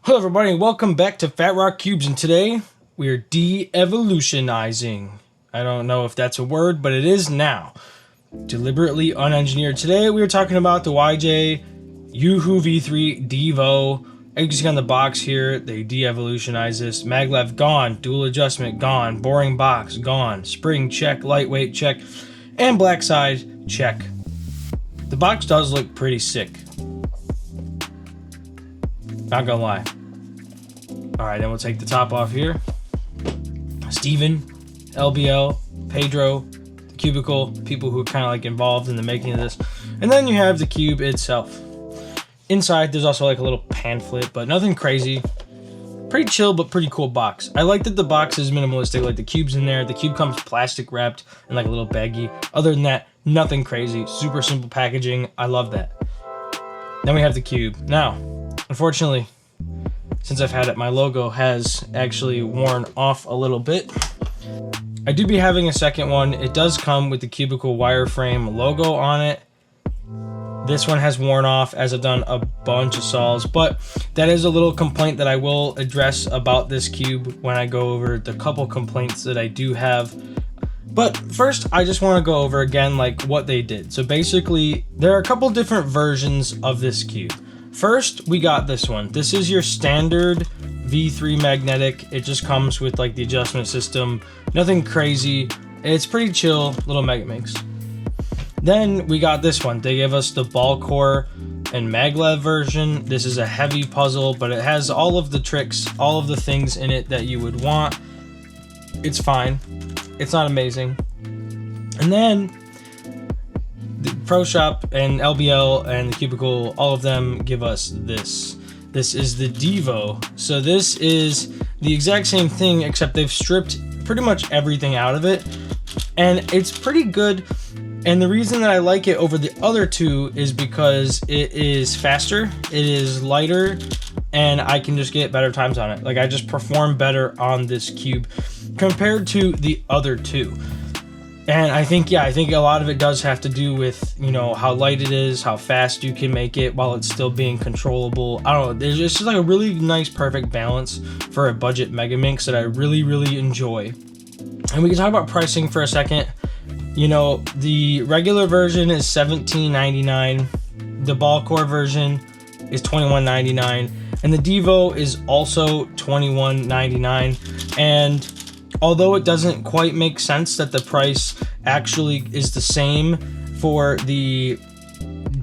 Hello everybody and welcome back to Fat Rock Cubes, and today we are DeEvolutionizing. I don't know if that's a word, but it is now. Deliberately unengineered. Today we are talking about the YJ YuHu V3 Devo. As you can see on the box here, they de-evolutionize this. Maglev gone, dual adjustment gone, boring box gone, spring check, lightweight check, and black side check. The box does look pretty sick. Not gonna lie. Alright, then we'll take the top off here. Steven, LBL, Pedro, TheCubicle, people who are kind of like involved in the making of this. And then you have the cube itself. Inside, there's also like a little pamphlet, but nothing crazy. Pretty chill, but pretty cool box. I like that the box is minimalistic, like the cube's in there. The cube comes plastic wrapped and like a little baggie. Other than that, nothing crazy. Super simple packaging. I love that. Then we have the cube. Now, unfortunately, since I've had it, my logo has actually worn off a little bit. I do be having a second one. It does come with the Cubicle wireframe logo on it. This one has worn off as I've done a bunch of sols, but that is a little complaint that I will address about this cube when I go over the couple complaints that I do have. But first, I just want to go over again like what they did. So basically, there are a couple different versions of this cube. First, we got this one. This is your standard V3 magnetic. It just comes with like the adjustment system. Nothing crazy. It's pretty chill, little Megaminx. Then we got this one. They gave us the ball core and maglev version. This is a heavy puzzle, but it has all of the tricks, all of the things in it that you would want. It's fine. It's not amazing. And then the Pro Shop and LBL and the Cubicle, all of them give us this. This is the Devo. So this is the exact same thing, except they've stripped pretty much everything out of it. And it's pretty good. And the reason that I like it over the other two is because it is faster, it is lighter, and I can just get better times on it. Like, I just perform better on this cube compared to the other two. And I think, yeah, I think a lot of it does have to do with, you know, how light it is, how fast you can make it while it's still being controllable. I don't know, there's just like a really nice, perfect balance for a budget Megaminx that I really, really enjoy. And we can talk about pricing for a second. You know, the regular version is $17.99. The ball core version is $21.99. And the Devo is also $21.99. And although it doesn't quite make sense that the price actually is the same for the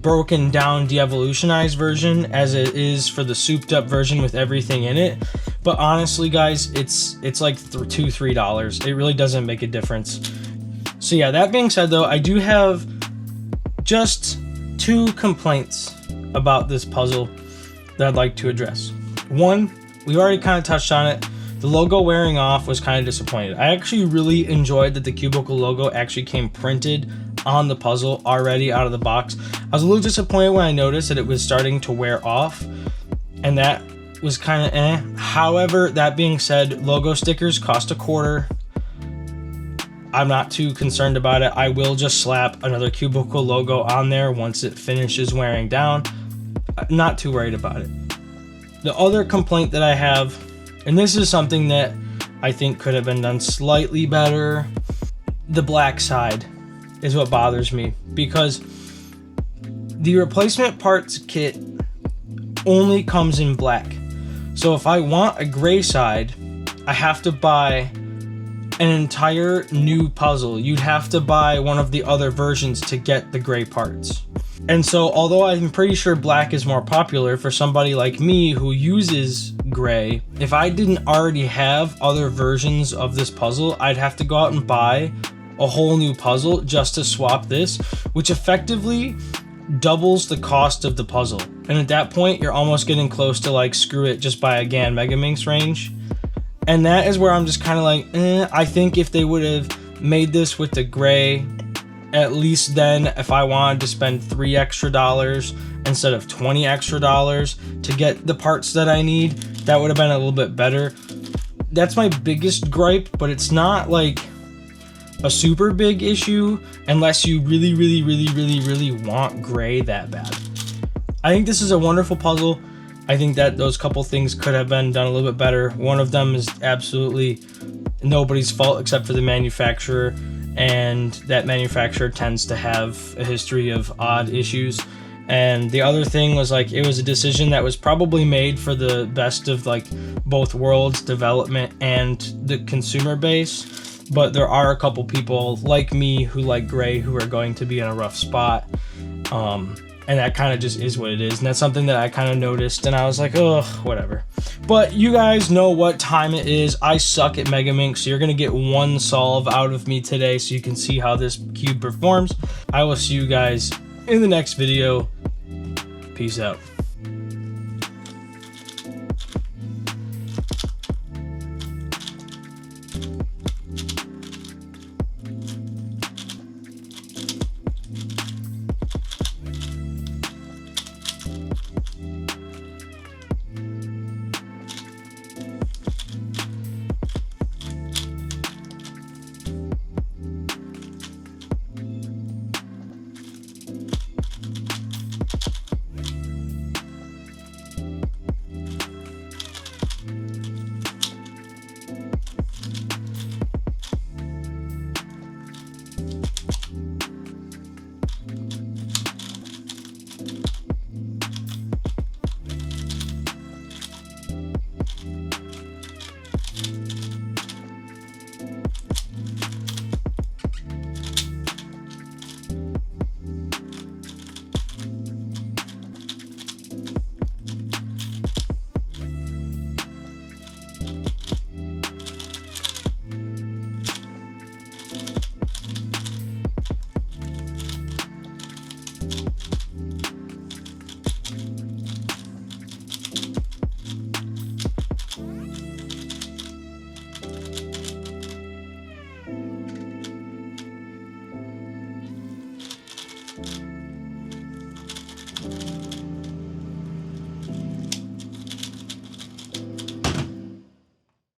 broken down de-evolutionized version as it is for the souped up version with everything in it. But honestly, guys, it's like $2-3. It really doesn't make a difference. So yeah, that being said though, I do have just two complaints about this puzzle that I'd like to address. One, we already kind of touched on it. The logo wearing off was kind of disappointed. I actually really enjoyed that the Cubicle logo actually came printed on the puzzle already out of the box. I was a little disappointed when I noticed that it was starting to wear off, and that was kind of eh. However, that being said, logo stickers cost $0.25. I'm not too concerned about it. I will just slap another Cubicle logo on there once it finishes wearing down. I'm not too worried about it. The other complaint that I have, and this is something that I think could have been done slightly better, the black side is what bothers me, because the replacement parts kit only comes in black. So if I want a gray side, I have to buy an entire new puzzle. You'd have to buy one of the other versions to get the gray parts. And so although I'm pretty sure black is more popular for somebody like me who uses gray, if I didn't already have other versions of this puzzle, I'd have to go out and buy a whole new puzzle just to swap this, which effectively doubles the cost of the puzzle. And at that point, you're almost getting close to like, screw it, just buy a GAN Megaminx range. And that is where I'm just kind of like, I think if they would have made this with the gray, at least then if I wanted to spend $3 extra instead of $20 extra to get the parts that I need, that would have been a little bit better. That's my biggest gripe, but it's not like a super big issue unless you really want gray that bad. I think this is a wonderful puzzle. I think that those couple things could have been done a little bit better. One of them is absolutely nobody's fault except for the manufacturer, and that manufacturer tends to have a history of odd issues. And the other thing was like, it was a decision that was probably made for the best of like both worlds, development and the consumer base. But there are a couple people like me who like Gray who are going to be in a rough spot. And that kind of just is what it is. And that's something that I kind of noticed, and I was like, ugh, whatever. But you guys know what time it is. I suck at Megaminx, so you're going to get one solve out of me today so you can see how this cube performs. I will see you guys in the next video. Peace out.